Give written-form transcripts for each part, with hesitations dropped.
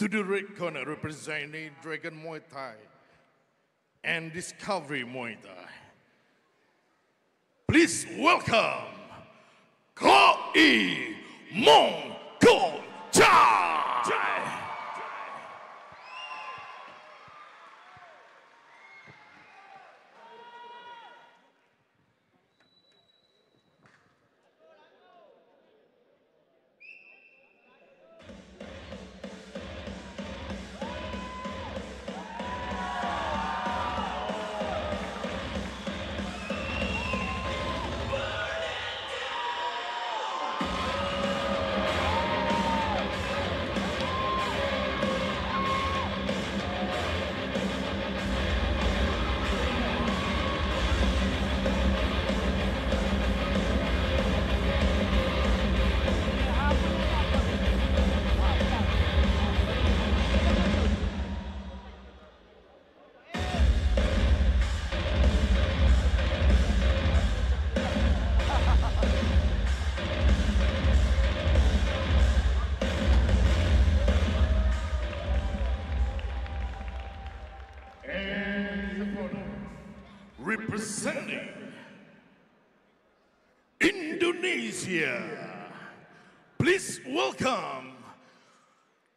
To the red corner representing Dragon Muay Thai and Discovery Muay Thai. Please welcome Ko-I Mong Ko Chai. Representing Indonesia, please welcome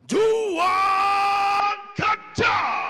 Juan Kaca.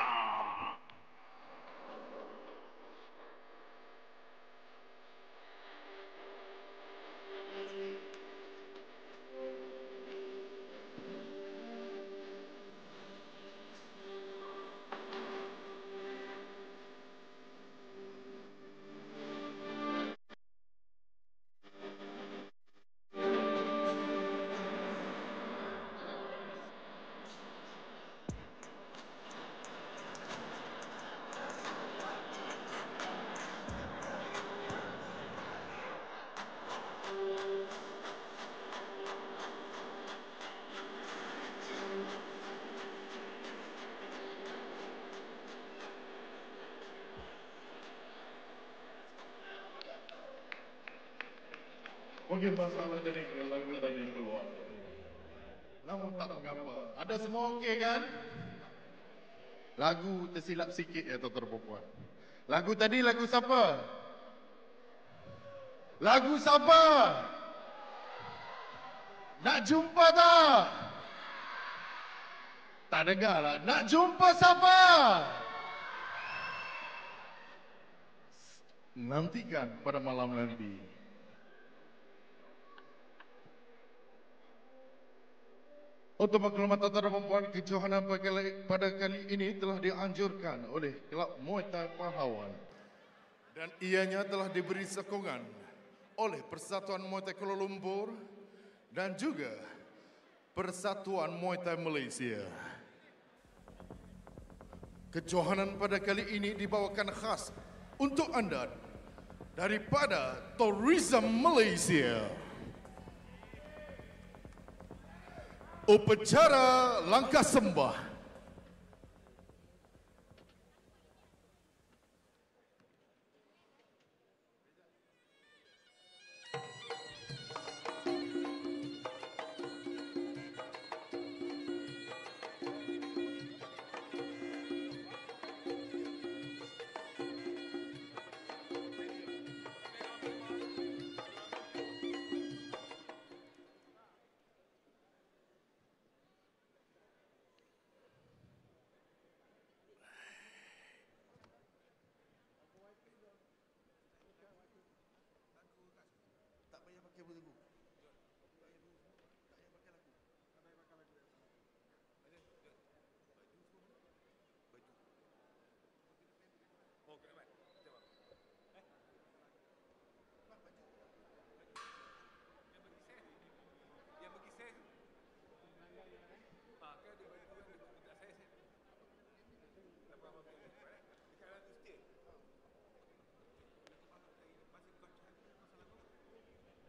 Mungkin masalah tadi lagu tadi keluar. Namun tak mengapa. Ada semua okey kan? Lagu tersilap sikit ya tuan-tuan puan. Lagu tadi lagu siapa? Lagu siapa? Nak jumpa tak? Tak dengar lah. Nak jumpa siapa? Nantikan pada malam nanti. Untuk maklumat tuan-tuan dan puan, kejohanan pada kali ini telah dianjurkan oleh Kelab Muay Thai Pahlawan. Dan ianya telah diberi sokongan oleh Persatuan Muay Thai Kuala Lumpur dan juga Persatuan Muay Thai Malaysia. Kejohanan pada kali ini dibawakan khas untuk anda daripada Tourism Malaysia. Upacara langkah sembah.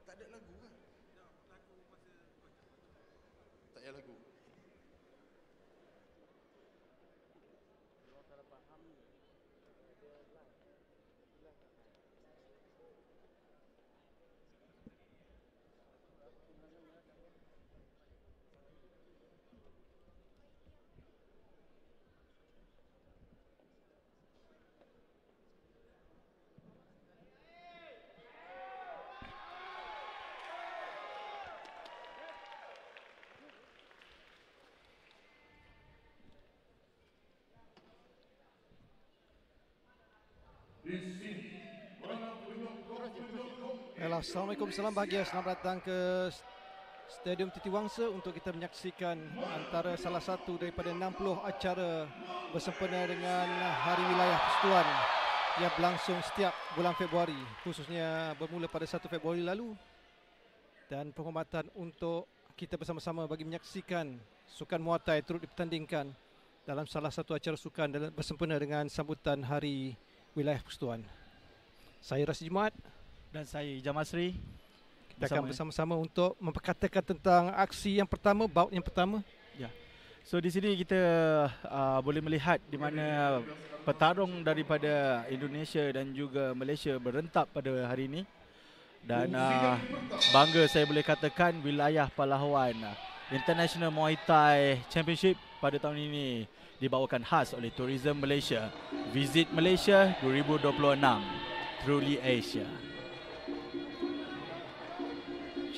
Tak ada lagu kan? Tak ada lagu. Assalamualaikum, salam bahagia. Selamat datang ke Stadium Titi Wangsa untuk kita menyaksikan antara salah satu daripada 60 acara bersempena dengan Hari Wilayah Persekutuan yang berlangsung setiap bulan Februari, khususnya bermula pada 1 Februari lalu. Dan penghormatan untuk kita bersama-sama bagi menyaksikan sukan Muay Thai turut dipertandingkan dalam salah satu acara sukan bersempena dengan sambutan Hari Wilayah Persekutuan. Saya Rasid Jumaat dan saya Ijam Asri. Kita akan bersama-sama untuk memperkatakan tentang aksi yang pertama, bout yang pertama. Ya. So di sini kita boleh melihat di mana petarung daripada Indonesia dan juga Malaysia berentak pada hari ini. Dan bangga saya boleh katakan wilayah pahlawan International Muay Thai Championship pada tahun ini dibawakan khas oleh Tourism Malaysia. Visit Malaysia 2026. Truly Asia.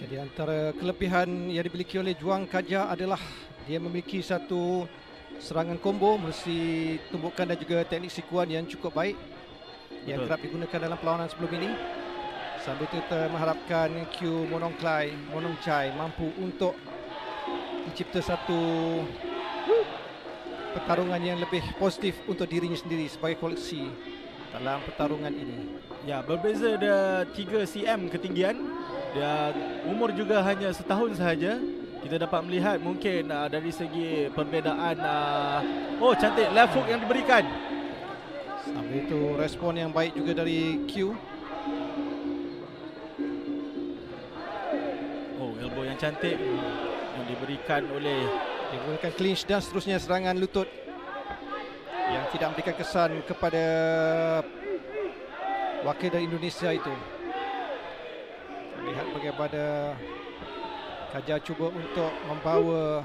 Jadi antara kelebihan yang dimiliki oleh Juang Kaja adalah dia memiliki satu serangan combo melalui tumbukan dan juga teknik sikuan yang cukup baik. Betul. Yang kerap digunakan dalam perlawanan sebelum ini. Sambil itu kita mengharapkan Q Monong Chai mampu untuk mencipta satu pertarungan yang lebih positif untuk dirinya sendiri sebagai koleksi dalam pertarungan ini. Ya, berbeza ada 3 cm ketinggian. Dia umur juga hanya setahun sahaja. Kita dapat melihat mungkin dari segi perbezaan cantik left hook yang diberikan. Sambil itu respon yang baik juga dari Q. Oh, elbow yang cantik yang diberikan oleh diberikan clinch dan seterusnya serangan lutut yang tidak memberikan kesan kepada wakil dari Indonesia itu. Lihat bagaimana Kaja cuba untuk membawa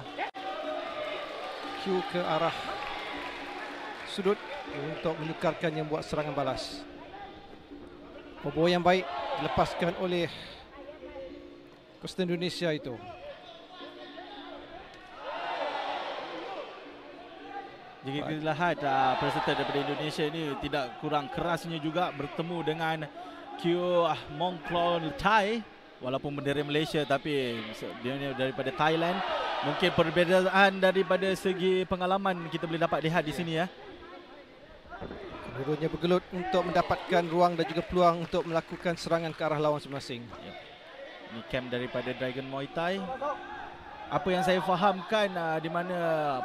Q ke arah sudut untuk menukarkan yang buat serangan balas. Combo yang baik dilepaskan oleh Costa Indonesia itu. Jika kita lihat peserta daripada Indonesia ini tidak kurang kerasnya juga bertemu dengan Q Mongklon Thai, walaupun bendera Malaysia tapi dia daripada Thailand. Mungkin perbezaan daripada segi pengalaman kita boleh dapat lihat di sini ya. Kedua-duanya bergelut untuk mendapatkan ruang dan juga peluang untuk melakukan serangan ke arah lawan masing-masing. Ya. Ini camp daripada Dragon Muay Thai. Apa yang saya fahamkan di mana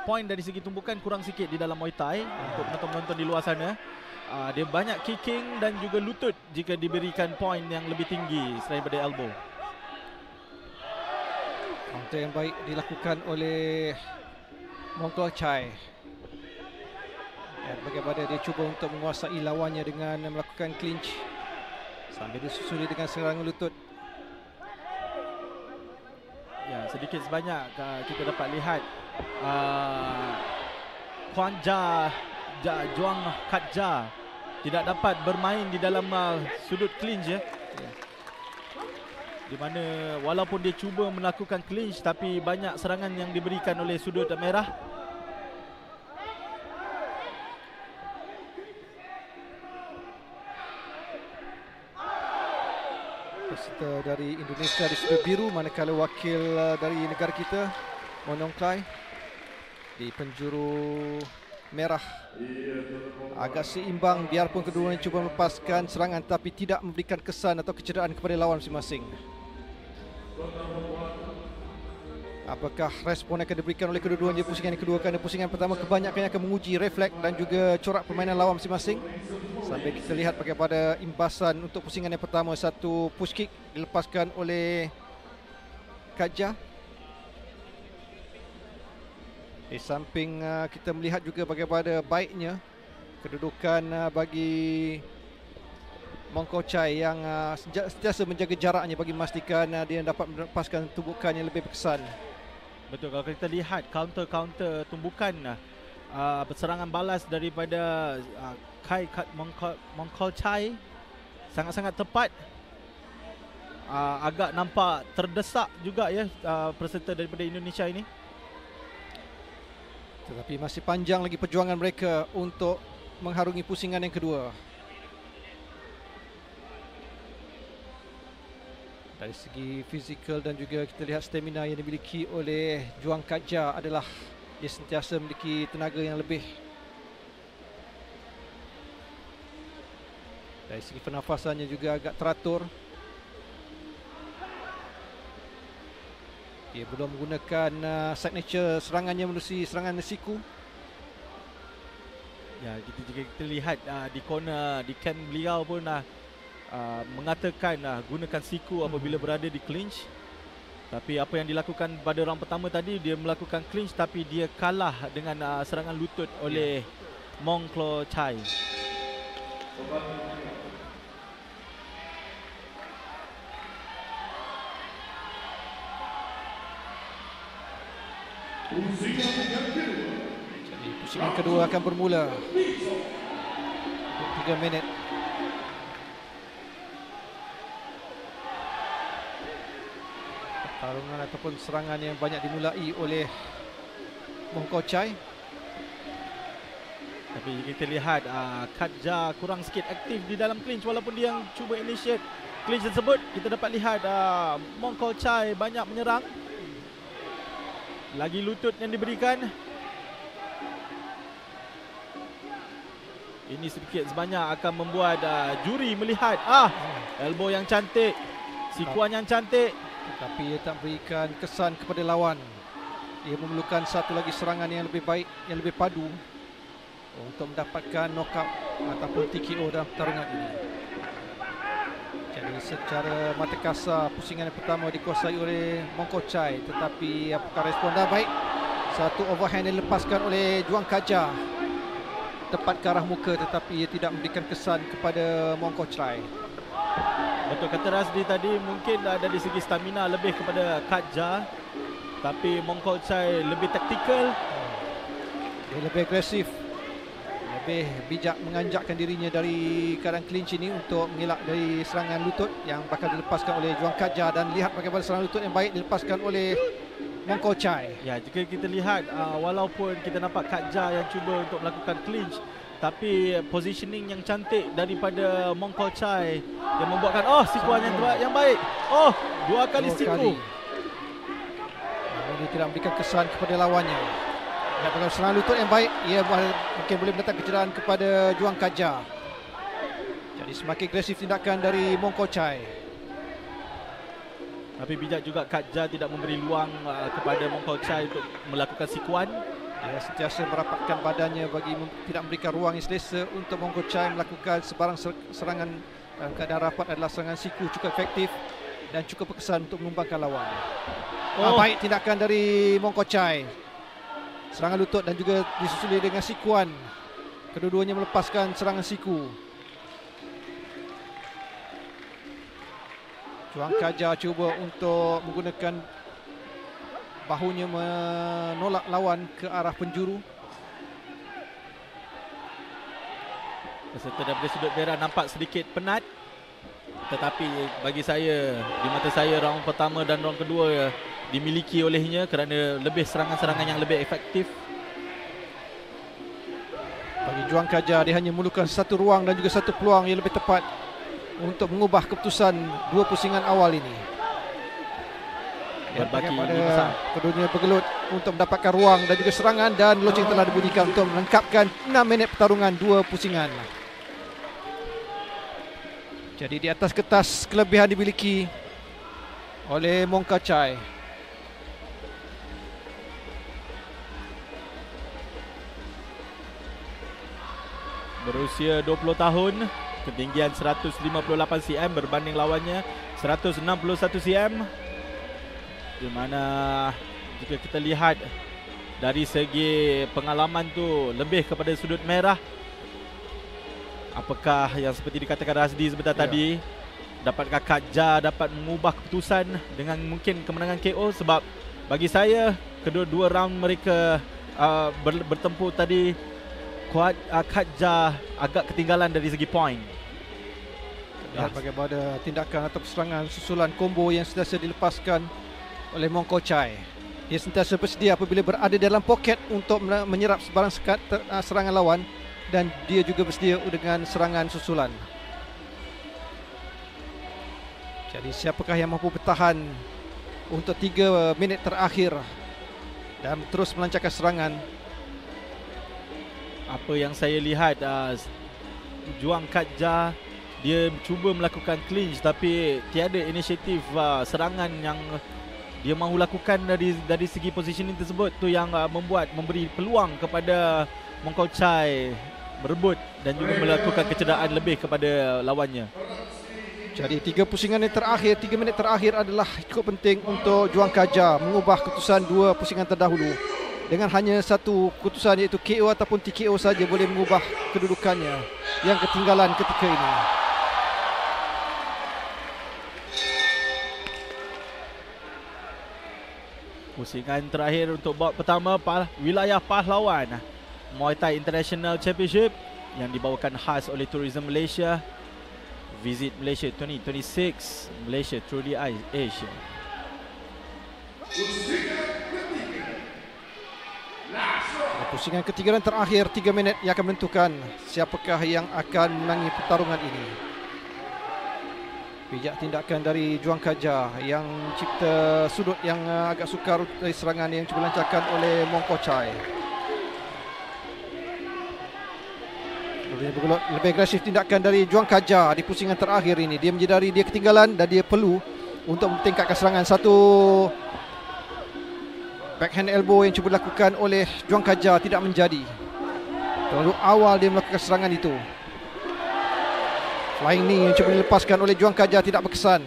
poin dari segi tumbukan kurang sikit di dalam Muay Thai untuk penonton-penonton di luar sana. Dia banyak kicking dan juga lutut jika diberikan poin yang lebih tinggi selain daripada elbow. Counter yang baik dilakukan oleh Mongklon Chai. Dan bagaimana dia cuba untuk menguasai lawannya dengan melakukan clinch sambil disusuli dengan serangan lutut. Ya, sedikit sebanyak kita dapat lihat Kuan Juang Kaja tidak dapat bermain di dalam sudut clinch ya. Di mana walaupun dia cuba melakukan clinch tapi banyak serangan yang diberikan oleh sudut merah. Peserta dari Indonesia di sudut biru, manakala wakil dari negara kita Monong Chai di penjuru merah. Agak seimbang biarpun keduanya cuba melepaskan serangan tapi tidak memberikan kesan atau kecederaan kepada lawan masing-masing. Apakah respon yang akan diberikan oleh kedua-duanya pusingan yang kedua? Kerana pusingan pertama kebanyakan akan menguji refleks dan juga corak permainan lawan masing-masing. Sampai kita lihat bagaimana imbasan untuk pusingan yang pertama. Satu push kick dilepaskan oleh Kaja. Di samping kita melihat juga bagaimana baiknya kedudukan bagi Mongklon Chai yang sentiasa menjaga jaraknya bagi memastikan dia dapat melepaskan tumbukan yang lebih berkesan. Betul, kalau kita lihat counter tumbukan serangan balas daripada Mongklon Chai sangat-sangat tepat. Agak nampak terdesak juga ya peserta daripada Indonesia ini. Tetapi masih panjang lagi perjuangan mereka untuk mengharungi pusingan yang kedua. Dari segi fizikal dan juga kita lihat stamina yang dimiliki oleh Juang Kaja adalah dia sentiasa memiliki tenaga yang lebih. Dari segi pernafasannya juga agak teratur. Dia belum menggunakan signature serangannya melalui serangan siku. Ya, kita lihat di corner di camp beliau pun mengatakan gunakan siku apabila berada di clinch. Tapi apa yang dilakukan pada round pertama tadi, dia melakukan clinch tapi dia kalah dengan serangan lutut oleh Mong Klo Chai. Jadi pusingan kedua akan bermula 3 minit. Pertarungan ataupun serangan yang banyak dimulai oleh Mong Klo Chai. Tapi kita lihat Kaja kurang sikit aktif di dalam clinch walaupun dia yang cuba initiate clinch tersebut. Kita dapat lihat Mong Klo Chai banyak menyerang. Lagi lutut yang diberikan. Ini sedikit sebanyak akan membuat juri melihat elbow yang cantik, sikuan yang cantik. Tetapi ia tak berikan kesan kepada lawan. Ia memerlukan satu lagi serangan yang lebih baik, yang lebih padu untuk mendapatkan knockout ataupun TKO dalam pertarungan ini. Jadi secara mata kasar pusingan yang pertama dikuasai oleh Mong Klo Chai, tetapi apakah respon dah baik? Satu overhand yang dilepaskan oleh Juang Kaja tepat ke arah muka, tetapi ia tidak memberikan kesan kepada Mong Klo Chai. Betul kata Razdi tadi, mungkin dari segi stamina lebih kepada Kaja, tapi Mong Klo Chai lebih taktikal. Dia lebih agresif, lebih bijak menganjakkan dirinya dari keadaan clinch ini untuk mengelak dari serangan lutut yang bakal dilepaskan oleh Juang Kaja. Dan lihat bagaimana serangan lutut yang baik dilepaskan oleh Mong Klo Chai. Ya, jika kita lihat walaupun kita nampak Kaja yang cuba untuk melakukan clinch, tapi positioning yang cantik daripada Mong Klo Chai yang membuatkan sikuan yang baik. Dua kali siku. Namun dia tidak memberikan kesan kepada lawannya. Dan dengan serangan lutut yang baik, ia mungkin boleh mendatang kecederaan kepada Juang Kaja. Jadi semakin agresif tindakan dari Mong Klo Chai. Tapi bijak juga Kaja tidak memberi luang kepada Mong Klo Chai untuk melakukan sikuan. Dia sentiasa merapatkan badannya bagi tidak memberikan ruang yang selesa untuk Mong Klo Chai melakukan sebarang serangan. Dalam keadaan rapat adalah serangan siku cukup efektif dan cukup berkesan untuk menumbangkan lawan. Baik tindakan dari Mong Klo Chai. Serangan lutut dan juga disusuli dengan sikuan. Kedua-duanya melepaskan serangan siku. Juang Kaja cuba untuk menggunakan bahunya menolak lawan ke arah penjuru. Peserta daripada sudut merah nampak sedikit penat. Tetapi bagi saya, di mata saya, round pertama dan round kedua dimiliki olehnya kerana lebih serangan-serangan yang lebih efektif. Bagi Juang Kaja, dia hanya memerlukan satu ruang dan juga satu peluang yang lebih tepat untuk mengubah keputusan dua pusingan awal ini. Berbagi keduanya bergelut untuk mendapatkan ruang dan juga serangan, dan loceng telah dibunyikan untuk melengkapkan 6 minit pertarungan dua pusingan. Jadi di atas kertas kelebihan dimiliki oleh Mong Klo Chai. Berusia 20 tahun, ketinggian 158 cm berbanding lawannya 161 cm. Di mana jika kita lihat dari segi pengalaman tu lebih kepada sudut merah. Apakah yang seperti dikatakan Razdi sebentar tadi, dapatkah Kaja dapat mengubah keputusan dengan mungkin kemenangan KO? Sebab bagi saya kedua-dua round mereka bertempur tadi, Kaja agak ketinggalan dari segi poin. Lihat bagaimana tindakan atau serangan susulan combo yang sentiasa dilepaskan oleh Mong Klo Chai. Dia sentiasa bersedia apabila berada dalam poket untuk menyerap sebarang serangan lawan, dan dia juga bersedia dengan serangan susulan. Jadi siapakah yang mampu bertahan untuk 3 minit terakhir dan terus melancarkan serangan? Apa yang saya lihat, Juang Katja dia cuba melakukan clinch tapi tiada inisiatif serangan yang dia mahu lakukan dari segi positioning tersebut. Tu yang memberi peluang kepada Mong Kok Chai berebut dan juga melakukan kecederaan lebih kepada lawannya. Jadi 3 pusingan yang terakhir, 3 minit terakhir adalah cukup penting untuk Juang Katja mengubah keputusan 2 pusingan terdahulu. Dengan hanya satu keputusan iaitu KO ataupun TKO saja boleh mengubah kedudukannya yang ketinggalan ketika ini. Pusingan terakhir untuk bout pertama wilayah pahlawan Muay Thai International Championship yang dibawakan khas oleh Tourism Malaysia. Visit Malaysia 2026, Malaysia through the Asia. Pusingan ketiga dan terakhir 3 minit yang akan menentukan siapakah yang akan menangi pertarungan ini. Bijak tindakan dari Juang Katja yang cipta sudut yang agak sukar dari serangan yang cuba lancarkan oleh Mong Kok Chai. Lebih agresif tindakan dari Juang Katja di pusingan terakhir ini. Dia menyedari dia ketinggalan dan dia perlu untuk meningkatkan serangan. Satu backhand elbow yang cuba dilakukan oleh Juang Katja tidak menjadi. Terlalu awal dia melakukan serangan itu. Flying knee yang cuba dilepaskan oleh Juang Katja tidak berkesan.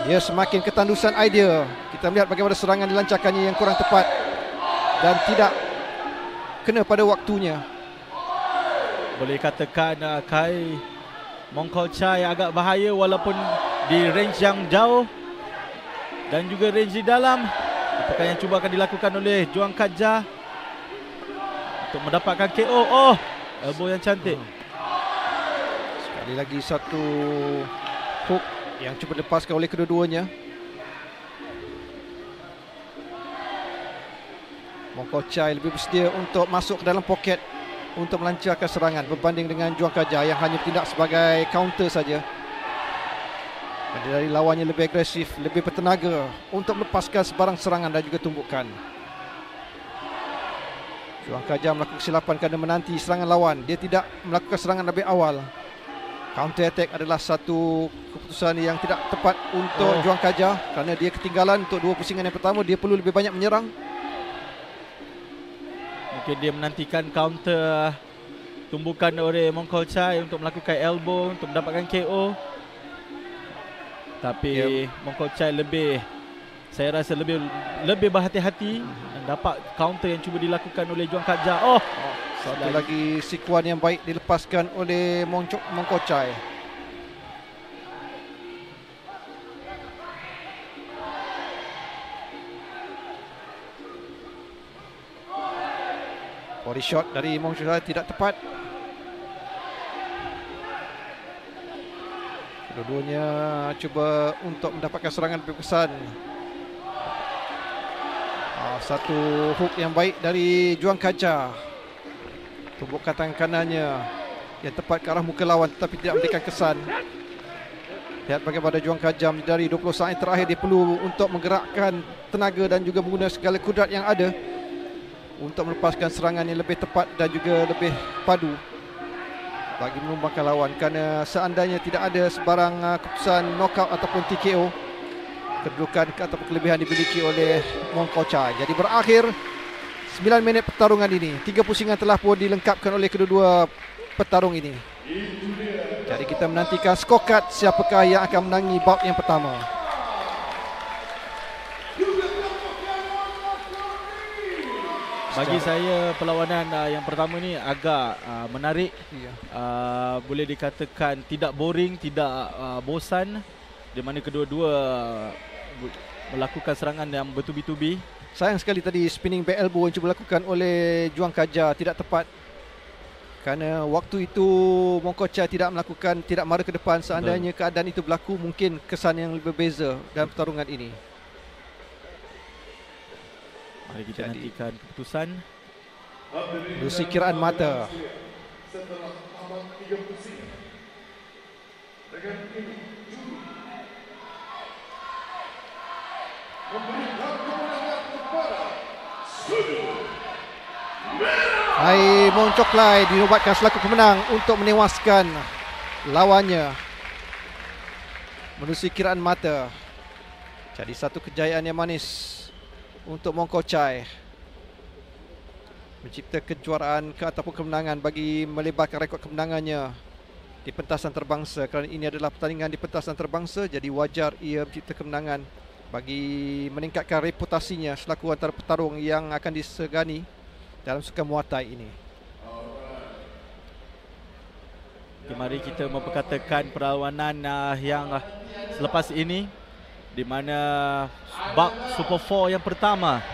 Dia semakin ketandusan idea. Kita melihat bagaimana serangan dilancarkannya yang kurang tepat dan tidak kena pada waktunya. Boleh katakan Kai Mong Kok Chai agak bahaya walaupun di range yang jauh dan juga range di dalam. Apakah yang cuba akan dilakukan oleh Juang Katja untuk mendapatkan KO? Oh, elbow yang cantik. Sekali lagi satu hook yang cuba dilepaskan oleh kedua-duanya. Mong Kok Chai lebih bersedia untuk masuk ke dalam poket untuk melancarkan serangan berbanding dengan Juang Katja yang hanya bertindak sebagai counter saja. Dari lawannya lebih agresif, lebih bertenaga untuk melepaskan sebarang serangan dan juga tumbukan. Juang Katja melakukan kesilapan kerana menanti serangan lawan. Dia tidak melakukan serangan lebih awal. Counter attack adalah satu keputusan yang tidak tepat untuk Juang Katja kerana dia ketinggalan untuk 2 pusingan yang pertama. Dia perlu lebih banyak menyerang. Mungkin dia menantikan counter tumbukan oleh Mong Kok Chai untuk melakukan elbow untuk mendapatkan KO. Tapi Mong Kok Chai saya rasa lebih berhati-hati dan dapat counter yang cuba dilakukan oleh Juang Katja. Satu lagi sikuan yang baik dilepaskan oleh Mong Kok Chai. Body shot dari Mong Kok Chai tidak tepat. Kedua-duanya cuba untuk mendapatkan serangan lebih kesan. Satu hook yang baik dari Juang Katja. Tumbukan tangan kanannya yang tepat ke arah muka lawan tetapi tidak memberikan kesan. Lihat bagaimana Juang Katja dari 20 saat yang terakhir dia perlu untuk menggerakkan tenaga dan juga menggunakan segala kudrat yang ada untuk melepaskan serangan yang lebih tepat dan juga lebih padu bagi menumbangkan lawan. Kerana seandainya tidak ada sebarang keputusan knockout ataupun TKO, kedudukan ataupun kelebihan dimiliki oleh Mong Kok Chai. Jadi berakhir 9 minit pertarungan ini. 3 pusingan telah pun dilengkapkan oleh kedua-dua petarung ini. Jadi kita menantikan scorecard siapakah yang akan menangi bout yang pertama. Bagi saya perlawanan yang pertama ni agak menarik. Boleh dikatakan tidak boring, tidak bosan, di mana kedua-dua melakukan serangan yang bertubi-tubi. Sayang sekali tadi spinning back elbow yang cuba dilakukan oleh Juang Katja tidak tepat. Kerana waktu itu Mong Kok Chai tidak mara ke depan. Seandainya keadaan itu berlaku, mungkin kesan yang lebih berbeza dalam pertarungan ini. Mari kita nantikan keputusan. Lusi kiraan mata. Setelah tamat 3 pusingan, dengan ini memberikan kemenangan kepada Sudut Hai Moncoklai dinobatkan selaku pemenang untuk menewaskan lawannya menerusi kiraan mata. Jadi satu kejayaan yang manis untuk Mongkochai, mencipta kejuaraan ataupun kemenangan bagi melebarkan rekod kemenangannya di pentas antarabangsa. Kerana ini adalah pertandingan di pentas antarabangsa, jadi wajar ia mencipta kemenangan bagi meningkatkan reputasinya selaku antara petarung yang akan disegani dalam sukan Muay Thai ini. Mari kita memperkatakan perlawanan yang selepas ini, di mana bab Super 4 yang pertama,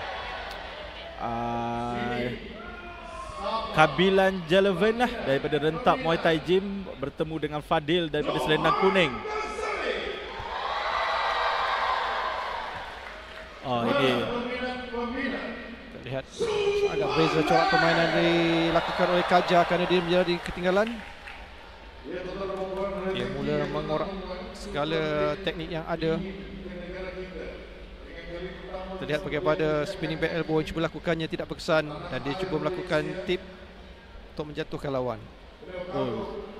Kabilan Jeleven daripada Rentap Muay Thai Gym bertemu dengan Fadil daripada Selendang Kuning. Ini lihat agak beza corak permainan dilakukan oleh Kaja kerana dia menjadi ketinggalan. Dia mula mengorak segala teknik yang ada. Terlihat bagaimana spinning back elbow yang cuba lakukannya tidak berkesan dan dia cuba melakukan tip untuk menjatuhkan lawan.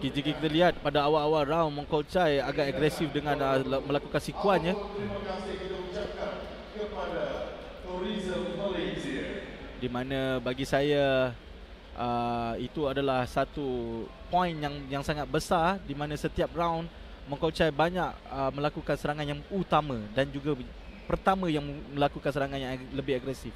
Jika kita lihat pada awal-awal round, Mongkochai agak agresif dengan melakukan sikuannya. Di mana bagi saya itu adalah satu poin yang sangat besar, di mana setiap round Mongkochai banyak melakukan serangan yang utama dan juga pertama yang melakukan serangan yang lebih agresif.